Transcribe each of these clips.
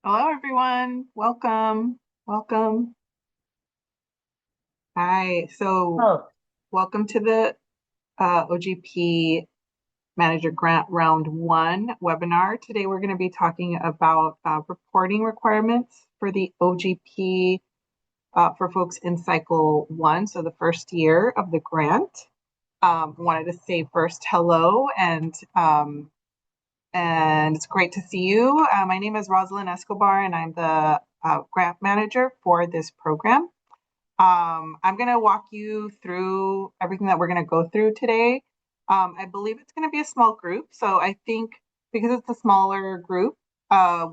Hello, everyone. Welcome. Welcome. Hi. So, Oh, welcome to the OGP Manager Grant Round 1 webinar. Today, we're going to be talking about reporting requirements for the OGP for folks in Cycle 1, so the first year of the grant. Wanted to say first hello and it's great to see you. My name is Rosalind Escobar, and I'm the grant manager for this program. I'm going to walk you through everything that we're going to go through today. I believe it's going to be a small group. So I think because it's a smaller group,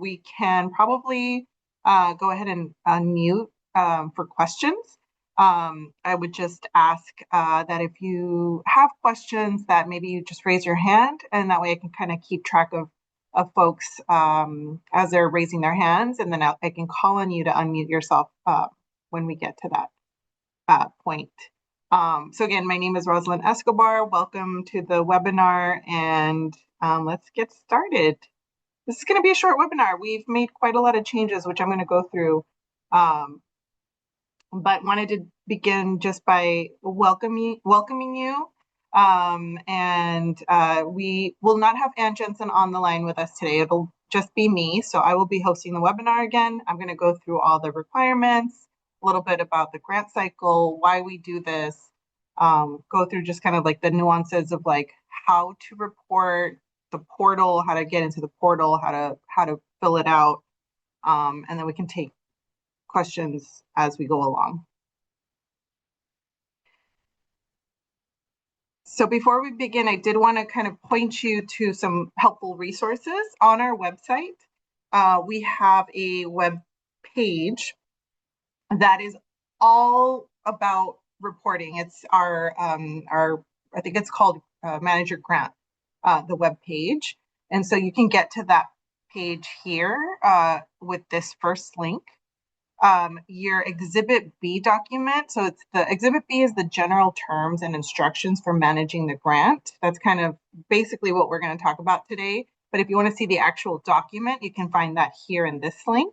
we can probably go ahead and unmute for questions. I would just ask that if you have questions, that maybe you just raise your hand, and that way I can kind of keep track of folks as they're raising their hands, and then I can call on you to unmute yourself when we get to that point. So again, my name is Rosalind Escobar. Welcome to the webinar, and let's get started. This is going to be a short webinar. We've made quite a lot of changes, which I'm going to go through, but wanted to begin just by welcoming you. And we will not have Ann Jensen on the line with us today. It'll just be me. So I will be hosting the webinar again. I'm going to go through all the requirements, a little bit about the grant cycle, why we do this, go through just kind of like the nuances of like how to report the portal, how to get into the portal, how to fill it out, and then we can take questions as we go along. So before we begin, I did want to kind of point you to some helpful resources on our website. We have a web page that is all about reporting. It's our I think it's called Manager Grant, the web page, and so you can get to that page here with this first link. Your Exhibit B document. So it's the Exhibit B is the general terms and instructions for managing the grant. That's kind of basically what we're going to talk about today. But if you want to see the actual document, you can find that here in this link.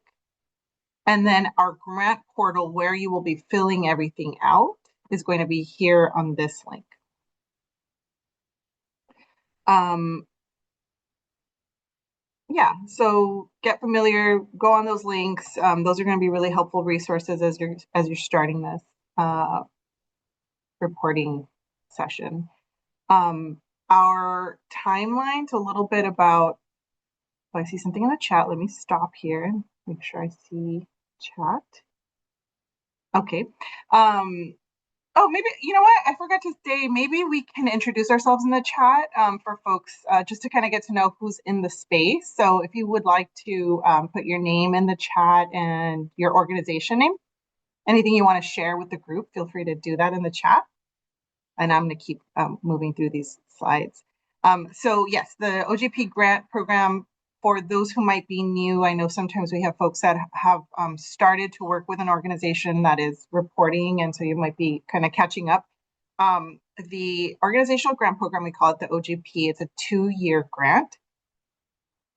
And then our grant portal, where you will be filling everything out, is going to be here on this link. Um, yeah, so get familiar, go on those links. Those are going to be really helpful resources as you're starting this reporting session. Our timelines, a little bit about, oh, I see something in the chat. Let me stop here and make sure I see chat. Okay. Oh, maybe, you know what? I forgot to say, maybe we can introduce ourselves in the chat for folks just to kind of get to know who's in the space. So if you would like to put your name in the chat and your organization name, anything you want to share with the group, feel free to do that in the chat. And I'm going to keep moving through these slides. So yes, the OGP grant program, for those who might be new, I know sometimes we have folks that have started to work with an organization that is reporting, and so you might be kind of catching up. The organizational grant program, we call it the OGP, it's a 2-year grant.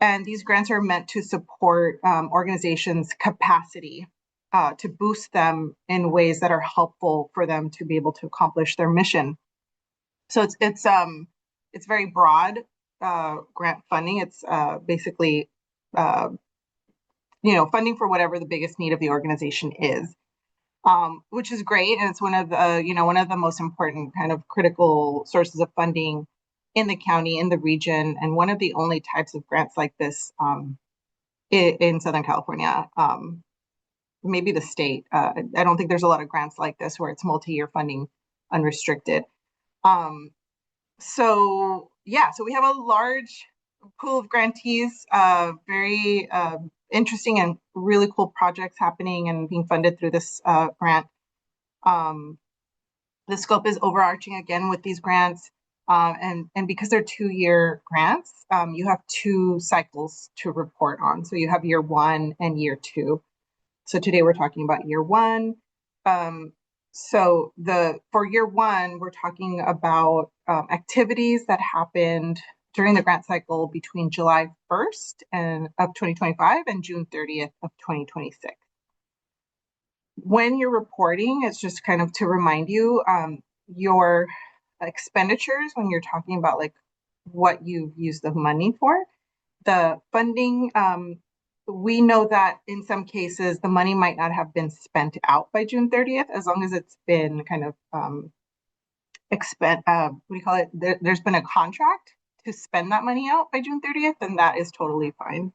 And these grants are meant to support organizations' capacity to boost them in ways that are helpful for them to be able to accomplish their mission. So it's very broad grant funding. It's basically funding for whatever the biggest need of the organization is, which is great, and it's one of the most important kind of critical sources of funding in the county, in the region, and one of the only types of grants like this in Southern California. Maybe the state. I don't think there's a lot of grants like this where it's multi-year funding, unrestricted. So yeah, so we have a large pool of grantees, very interesting and really cool projects happening and being funded through this grant. The scope is overarching again with these grants, and because they're 2-year grants, you have 2 cycles to report on. So you have year 1 and year 2. So today we're talking about year 1. So for year 1, we're talking about activities that happened during the grant cycle between July 1st of 2025 and June 30th of 2026. When you're reporting, it's just kind of to remind you your expenditures when you're talking about like what you've used the money for. The funding, we know that in some cases the money might not have been spent out by June 30th, as long as it's been kind of what do you call it? There's been a contract to spend that money out by June 30th, then that is totally fine.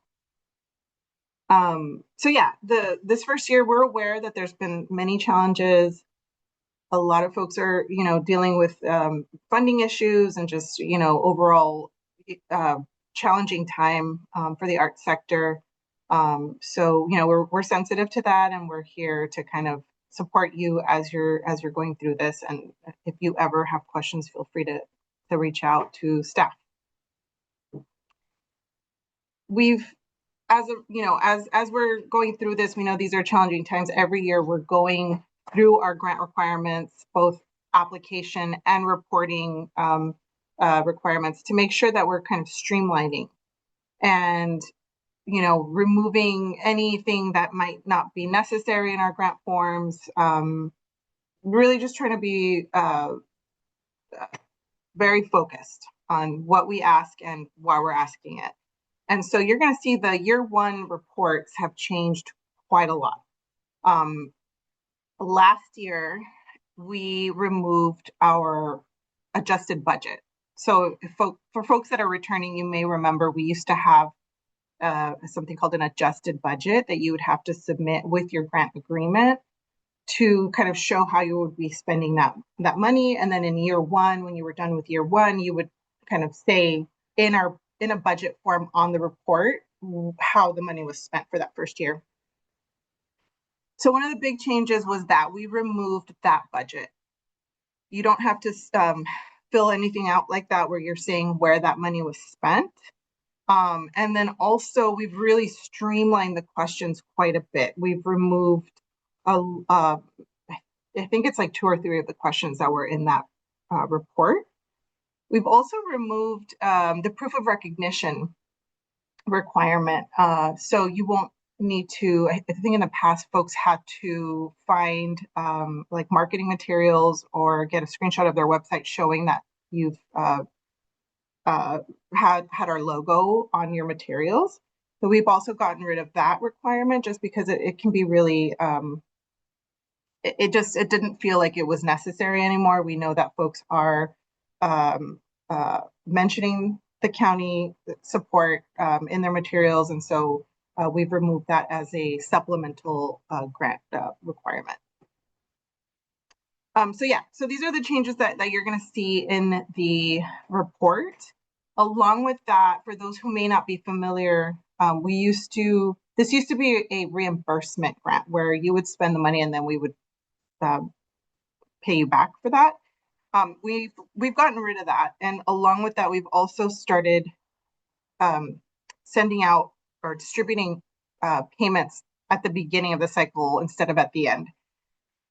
So yeah, this first year, we're aware that there's been many challenges. A lot of folks are, dealing with funding issues and just, overall challenging time for the arts sector. So, we're sensitive to that, and we're here to kind of support you as you're going through this. And if you ever have questions, feel free to reach out to staff. We've as we're going through this, we know these are challenging times. Every year we're going through our grant requirements, both application and reporting requirements, to make sure that we're kind of streamlining and removing anything that might not be necessary in our grant forms. Really just trying to be very focused on what we ask and why we're asking it. And so you're going to see the year one reports have changed quite a lot. Last year, we removed our adjusted budget. So for folks that are returning, you may remember we used to have something called an adjusted budget that you would have to submit with your grant agreement to kind of show how you would be spending that money. And then in year one, when you were done with year one, you would kind of say in a budget form on the report how the money was spent for that first year. So one of the big changes was that we removed that budget. You don't have to fill anything out like that where you're saying where that money was spent. And then also we've really streamlined the questions quite a bit. We've removed I think it's like 2 or 3 of the questions that were in that report. We've also removed the proof of recognition requirement. So you won't need to, I think in the past, folks had to find like marketing materials or get a screenshot of their website showing that you've had our logo on your materials. So we've also gotten rid of that requirement just because it can be really, it didn't feel like it was necessary anymore. We know that folks are mentioning the county support in their materials, and so we've removed that as a supplemental grant requirement. So these are the changes that you're going to see in the report. Along with that, for those who may not be familiar, this used to be a reimbursement grant where you would spend the money and then we would pay you back for that. We've gotten rid of that, and along with that, we've also started sending out or distributing payments at the beginning of the cycle instead of at the end.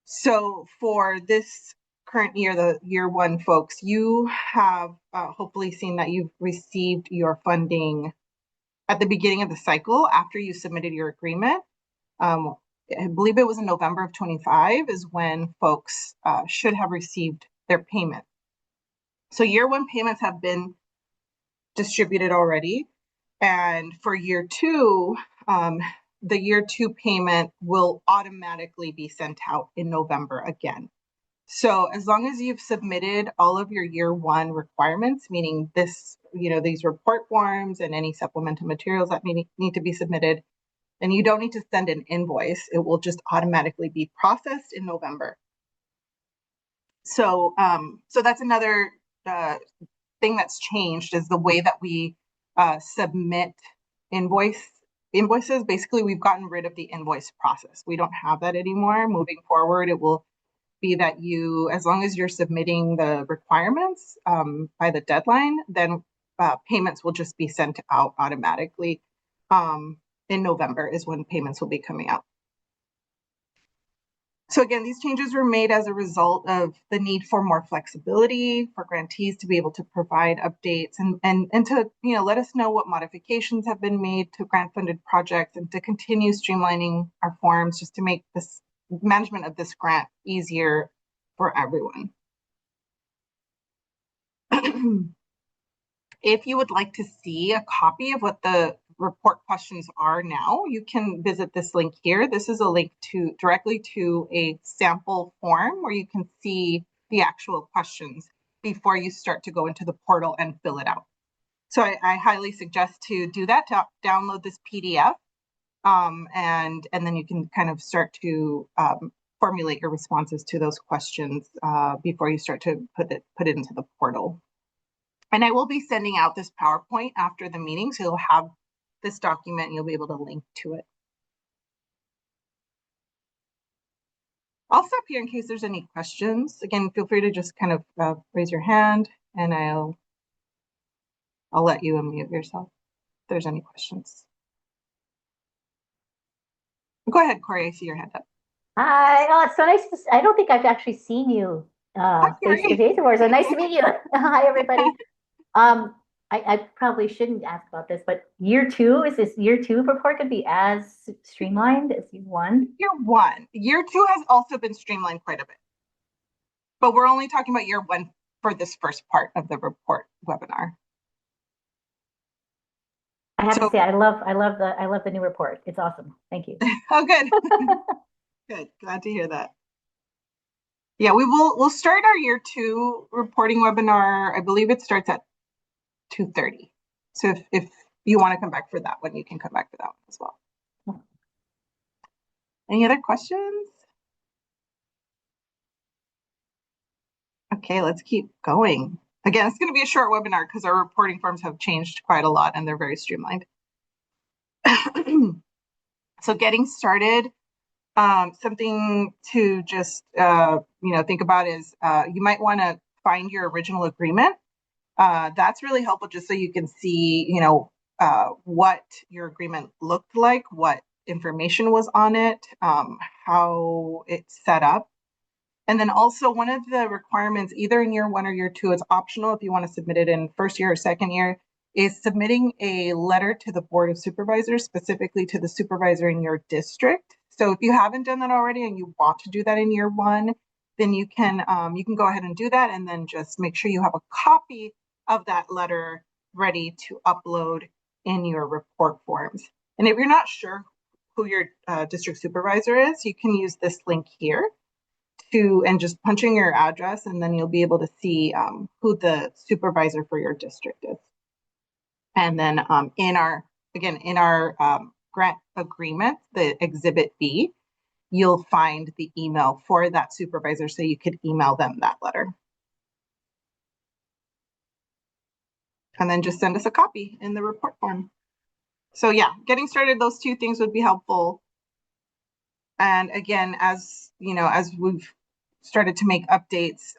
So for this current year, the year one folks, you have hopefully seen that you've received your funding at the beginning of the cycle after you submitted your agreement. I believe it was in November of 25 is when folks should have received their payment. So year one payments have been distributed already. And for year two, the year two payment will automatically be sent out in November again. So as long as you've submitted all of your year one requirements, meaning these report forms and any supplemental materials that need to be submitted, then you don't need to send an invoice. It will just automatically be processed in November. So that's another thing that's changed is the way that we submit invoices. Basically, we've gotten rid of the invoice process. We don't have that anymore. Moving forward, it will be that as long as you're submitting the requirements by the deadline, then payments will just be sent out automatically. In November is when payments will be coming out. So again, these changes were made as a result of the need for more flexibility for grantees to be able to provide updates and to let us know what modifications have been made to grant funded projects and to continue streamlining our forms just to make this management of this grant easier for everyone. If you would like to see a copy of what the report questions are now, you can visit this link here. This is a link directly to a sample form where you can see the actual questions before you start to go into the portal and fill it out. So I highly suggest to do that, to download this PDF, and then you can kind of start to formulate your responses to those questions before you start to put it into the portal. And I will be sending out this PowerPoint after the meeting, so you'll have this document and you'll be able to link to it. I'll stop here in case there's any questions. Again, feel free to just kind of raise your hand and I'll let you unmute yourself if there's any questions. Go ahead, Corey, I see your hand up. Hi. Oh, it's so nice to, I don't think I've actually seen you face to face before. So nice to meet you. Hi, everybody. I probably shouldn't ask about this, but year two, is this year two report going to be as streamlined as year one? Year one. Year two has also been streamlined quite a bit. But we're only talking about year one for this first part of the report webinar. I have to say, I love the new report. It's awesome. Thank you. Oh, good. Good. Glad to hear that. Yeah, we'll start our year two reporting webinar. I believe it starts at 2:30. So if you want to come back for that one, you can come back for that one as well. Any other questions? Okay, let's keep going. Again, it's going to be a short webinar because our reporting forms have changed quite a lot and they're very streamlined. So getting started, something to just think about is you might want to find your original agreement. That's really helpful just so you can see, what your agreement looked like, what information was on it, how it's set up. And then also one of the requirements, either in year one or year two, it's optional if you want to submit it in first year or second year, is submitting a letter to the Board of Supervisors, specifically to the supervisor in your district. So if you haven't done that already and you want to do that in year one, then you can go ahead and do that, and then just make sure you have a copy of that letter ready to upload in your report forms. And if you're not sure who your district supervisor is, you can use this link here and just punch in your address, and then you'll be able to see who the supervisor for your district is. And then in our grant agreement, the Exhibit B, you'll find the email for that supervisor, so you could email them that letter. And then just send us a copy in the report form. So yeah, getting started, those two things would be helpful. And again, as we've started to make updates,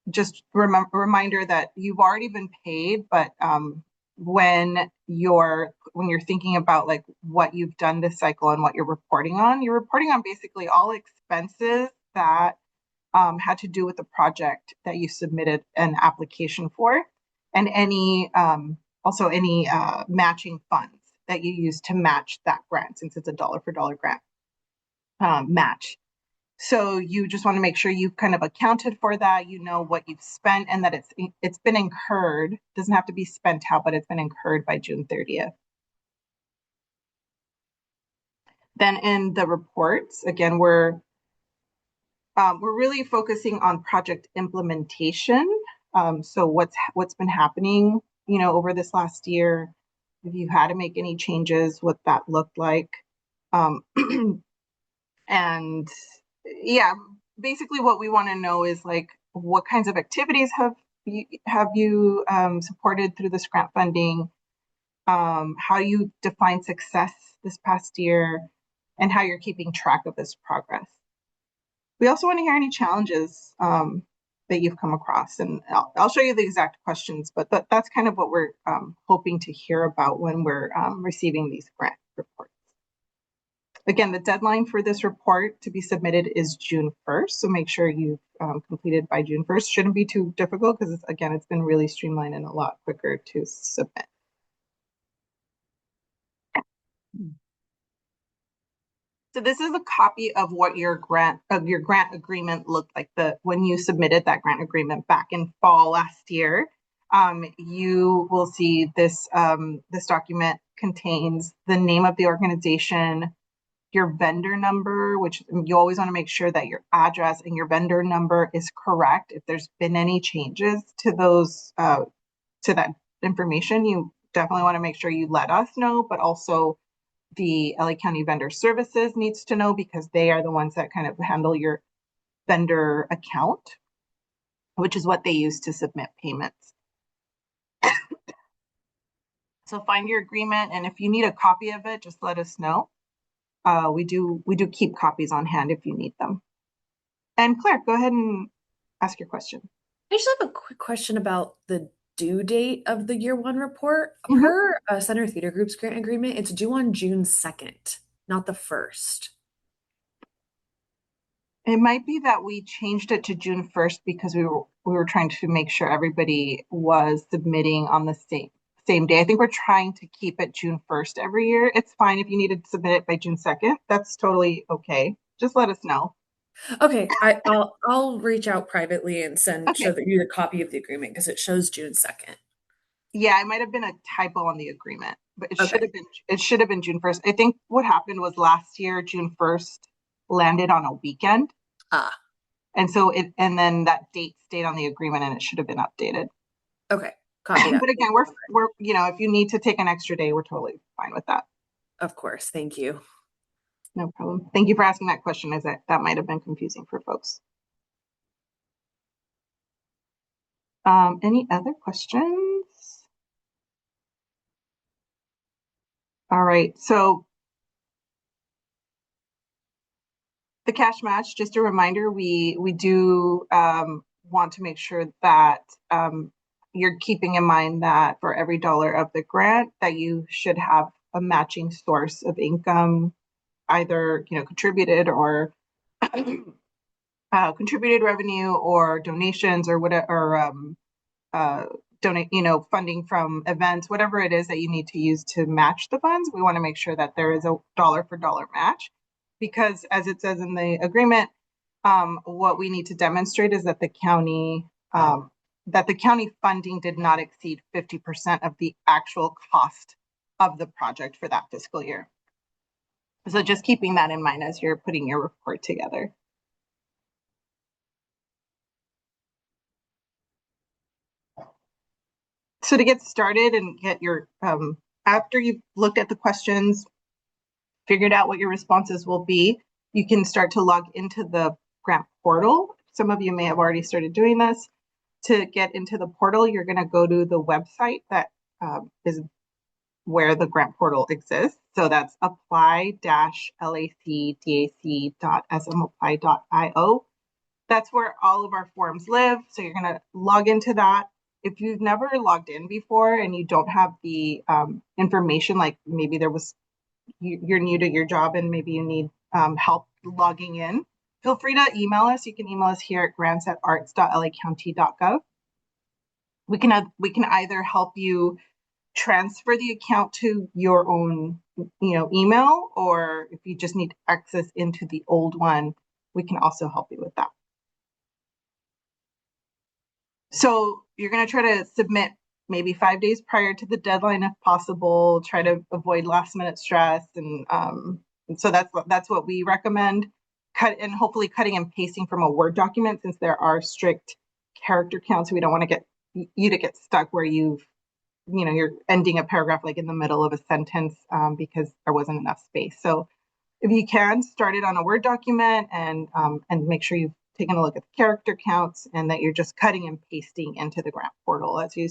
just reminder that you've already been paid, but when you're thinking about like what you've done this cycle and what you're reporting on basically all expenses that had to do with the project that you submitted an application for, and any matching funds that you use to match that grant, since it's a dollar for dollar grant match. So you just want to make sure you've kind of accounted for that, what you've spent, and that it's been incurred. It doesn't have to be spent out, but it's been incurred by June 30th. Then in the reports, again, we're really focusing on project implementation. So what's been happening, over this last year, if you had to make any changes, what that looked like. And yeah, basically what we want to know is like, what kinds of activities have you supported through this grant funding, how you define success this past year, and how you're keeping track of this progress. We also want to hear any challenges that you've come across, and I'll show you the exact questions, but that's kind of what we're hoping to hear about when we're receiving these grant reports. Again, the deadline for this report to be submitted is June 1st. So make sure you've completed by June 1st. Shouldn't be too difficult because again, it's been really streamlined and a lot quicker to submit. So this is a copy of what your grant agreement looked like when you submitted that grant agreement back in fall last year. You will see this this document contains the name of the organization, your vendor number, which you always want to make sure that your address and your vendor number is correct. If there's been any changes to those to that information, you definitely want to make sure you let us know, but also the LA County Vendor Services needs to know because they are the ones that kind of handle your vendor account, which is what they use to submit payments. So find your agreement, and if you need a copy of it, just let us know. We do keep copies on hand if you need them. And Claire, go ahead and ask your question. I just have a quick question about the due date of the year one report. Mhm. Per Center Theater Group's grant agreement, it's due on June 2nd, not the 1st. It might be that we changed it to June 1st because we were trying to make sure everybody was submitting on the same day. I think we're trying to keep it June 1st every year. It's fine if you need to submit it by June 2nd. That's totally okay. Just let us know. Okay, I'll reach out privately and show Okay. you the copy of the agreement because it shows June 2nd. Yeah, it might have been a typo on the agreement, but Okay. it should have been June 1st. I think what happened was last year June 1st landed on a weekend. Ah, And then that date stayed on the agreement and it should have been updated. okay. Copy that. But again, we're if you need to take an extra day, we're totally fine with that. Of course. Thank you. No problem. Thank you for asking that question, as that might have been confusing for folks. Any other questions? All right. So the cash match, just a reminder, we do want to make sure that you're keeping in mind that for every dollar of the grant, that you should have a matching source of income, either contributed or contributed revenue or donations or whatever, or donate, funding from events, whatever it is that you need to use to match the funds. We want to make sure that there is a dollar for dollar match because, as it says in the agreement, what we need to demonstrate is that the county funding did not exceed 50% of the actual cost of the project for that fiscal year. So just keeping that in mind as you're putting your report together. So to get started and get your, after you've looked at the questions, figured out what your responses will be, you can start to log into the grant portal. Some of you may have already started doing this. To get into the portal, you're going to go to the website that is where the grant portal exists. So that's apply-lacdac.smapply.io. That's where all of our forms live. So you're going to log into that. If you've never logged in before and you don't have the information, like maybe you're new to your job and maybe you need help logging in, feel free to email us. You can email us here at grants@arts.lacounty.gov. We can either help you transfer the account to your own email, or if you just need access into the old one, we can also help you with that. So you're going to try to submit maybe 5 days prior to the deadline if possible. Try to avoid last minute stress, and so that's what we recommend. Hopefully cutting and pasting from a Word document, since there are strict character counts. We don't want to get you to get stuck where you're ending a paragraph like in the middle of a sentence because there wasn't enough space. So if you can, start it on a Word document and make sure you've taken a look at the character counts and that you're just cutting and pasting into the grant portal as you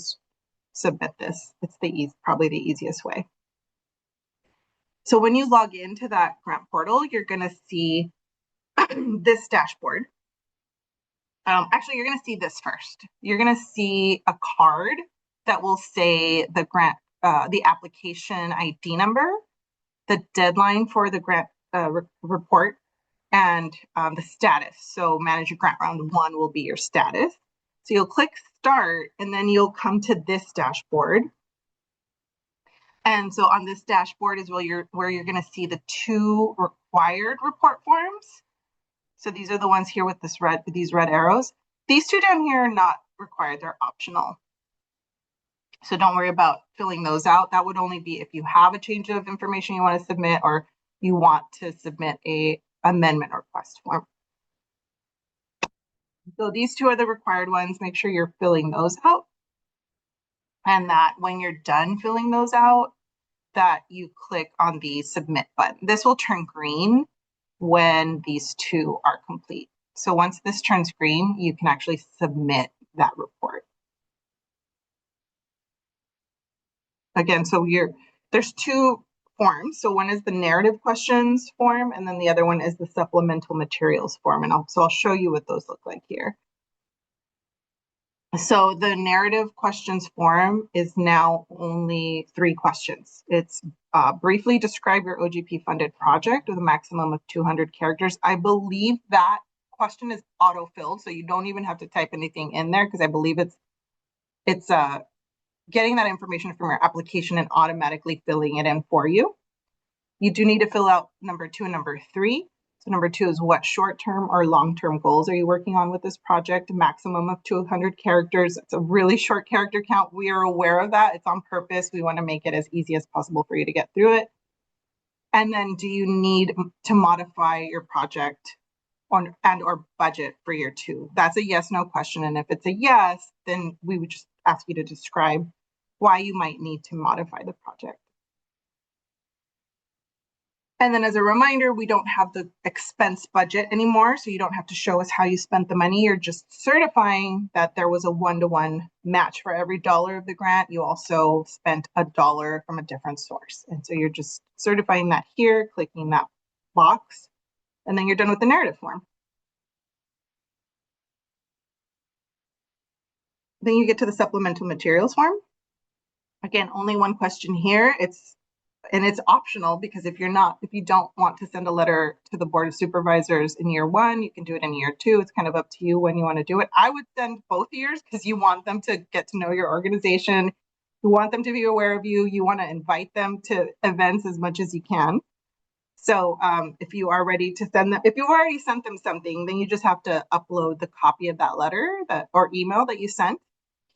submit this. It's probably the easiest way. So when you log into that grant portal, you're going to see this dashboard. Actually, you're going to see this first. You're going to see a card that will say the grant, the application ID number, the deadline for the grant report and the status. So manager grant round 1 will be your status. So you'll click start and then you'll come to this dashboard. And so on this dashboard is where you're going to see the 2 required report forms. So these are the ones here with these red arrows. These 2 down here are not required, they're optional. So don't worry about filling those out. That would only be if you have a change of information you want to submit or you want to submit a amendment request form. So these 2 are the required ones. Make sure you're filling those out. And that when you're done filling those out, that you click on the submit button. This will turn green when these 2 are complete. So once this turns green, you can actually submit that report. Again, so there's 2 forms. So one is the narrative questions form, and then the other one is the supplemental materials form. And I'll show you what those look like here. So the narrative questions form is now only 3 questions. It's briefly describe your OGP funded project with a maximum of 200 characters. I believe that question is auto-filled, so you don't even have to type anything in there because I believe it's getting that information from your application and automatically filling it in for you. You do need to fill out number 2 and number 3. So number 2 is what short-term or long-term goals are you working on with this project? Maximum of 200 characters. It's a really short character count. We are aware of that. It's on purpose. We want to make it as easy as possible for you to get through it. And then do you need to modify your project or budget for year 2? That's a yes, no question. And if it's a yes, then we would just ask you to describe why you might need to modify the project. And then as a reminder, we don't have the expense budget anymore, so you don't have to show us how you spent the money. You're just certifying that there was a 1-to-1 match for every dollar of the grant. You also spent $1 from a different source. And so you're just certifying that here, clicking that box, and then you're done with the narrative form. Then you get to the supplemental materials form. Again, only 1 question here. It's optional because if you don't want to send a letter to the Board of Supervisors in year 1, you can do it in year 2. It's kind of up to you when you want to do it. I would send both years because you want them to get to know your organization. You want them to be aware of you. You want to invite them to events as much as you can. So if you are ready to send them, if you've already sent them something, then you just have to upload the copy of that letter or email that you sent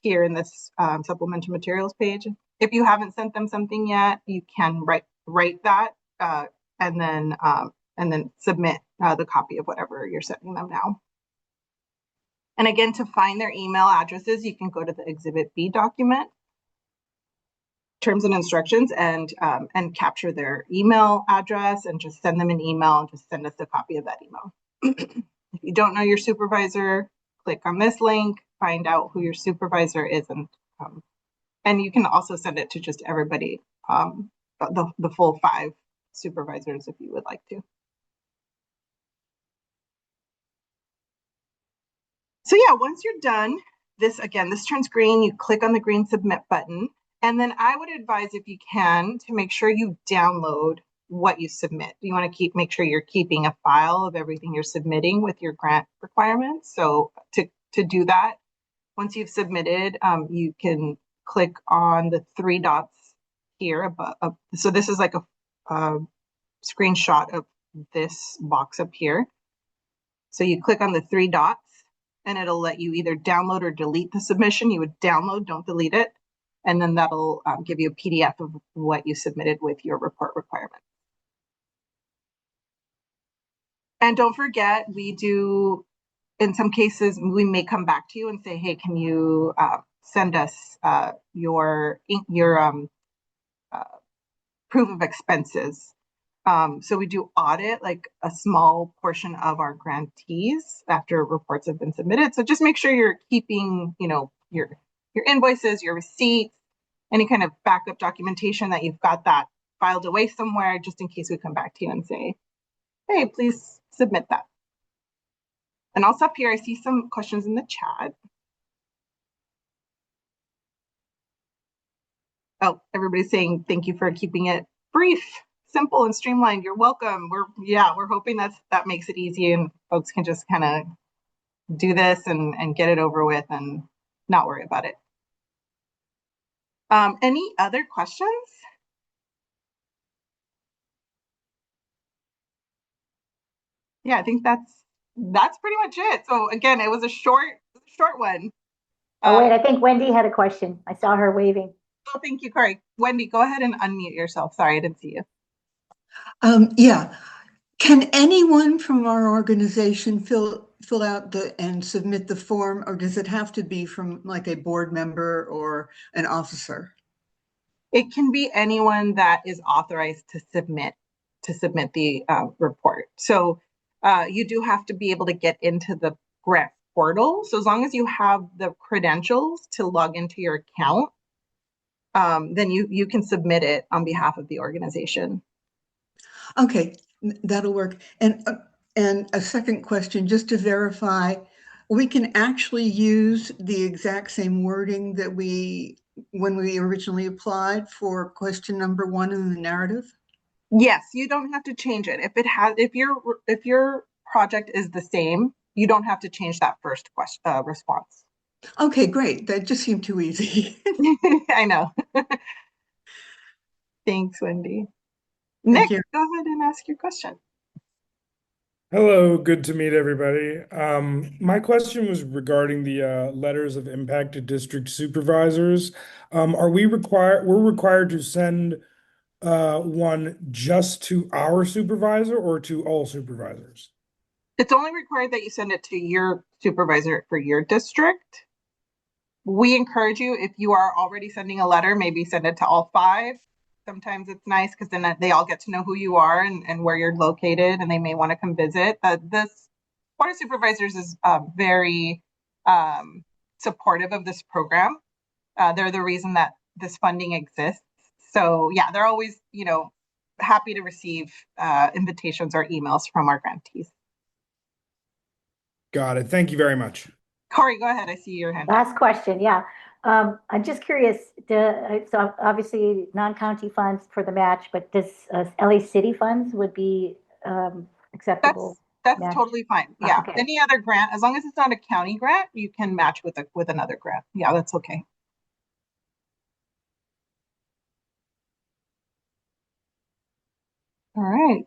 here in this supplemental materials page. If you haven't sent them something yet, you can write that and then submit the copy of whatever you're sending them now. And again, to find their email addresses, you can go to the Exhibit B document, terms and instructions, and capture their email address and just send them an email and just send us a copy of that email. If you don't know your supervisor, click on this link, find out who your supervisor is, and you can also send it to just everybody, the full 5 supervisors if you would like to. So yeah, once you're done, this turns green. You click on the green submit button. And then I would advise, if you can, to make sure you download what you submit. You want to make sure you're keeping a file of everything you're submitting with your grant requirements. So to do that, once you've submitted, you can click on the 3 dots here above. So this is like a screenshot of this box up here. So you click on the 3 dots and it'll let you either download or delete the submission. You would download, don't delete it. And then that'll give you a PDF of what you submitted with your report requirement. And don't forget, we do, in some cases, we may come back to you and say, hey, can you send us your proof of expenses? So we do audit like a small portion of our grantees after reports have been submitted. So just make sure you're keeping, your invoices, your receipts, any kind of backup documentation, that you've got that filed away somewhere, just in case we come back to you and say, hey, please submit that. And I'll stop here. I see some questions in the chat. Oh, everybody's saying thank you for keeping it brief. simple and streamlined. You're welcome. We're hoping that makes it easy and folks can just kind of do this and get it over with and not worry about it. Any other questions? Yeah, I think that's pretty much it. So again, it was a short one. Oh, wait, I think Wendy had a question. I saw her waving. Oh, thank you, Corey. Wendy, go ahead and unmute yourself. Sorry, I didn't see you. Yeah. Can anyone from our organization fill out and submit the form, or does it have to be from like a board member or an officer? It can be anyone that is authorized to submit the report. So you do have to be able to get into the grant portal. So as long as you have the credentials to log into your account, then you can submit it on behalf of the organization. Okay, that'll work. And a second question, just to verify, we can actually use the exact same wording that when we originally applied for question number 1 in the narrative? Yes, you don't have to change it. If your project is the same, you don't have to change that first question response. Okay, great. That just seemed too easy. I know. Thanks, Wendy. Thank Nick, you. go ahead and ask your question. Hello, good to meet everybody. My question was regarding the letters of impacted district supervisors. We're required to send one just to our supervisor or to all supervisors? It's only required that you send it to your supervisor for your district. We encourage you, if you are already sending a letter, maybe send it to all 5. Sometimes it's nice because then they all get to know who you are and where you're located, and they may want to come visit. This Board of Supervisors is very supportive of this program. They're the reason that this funding exists. So yeah, they're always, happy to receive invitations or emails from our grantees. Got it. Thank you very much. Corey, go ahead. I see your hand. Last question, yeah. I'm just curious, so obviously non-county funds for the match, but does LA City funds would be acceptable? That's match? totally fine. Yeah. Okay. Any other grant, as long as it's not a county grant, you can match with another grant. Yeah, that's okay. All right.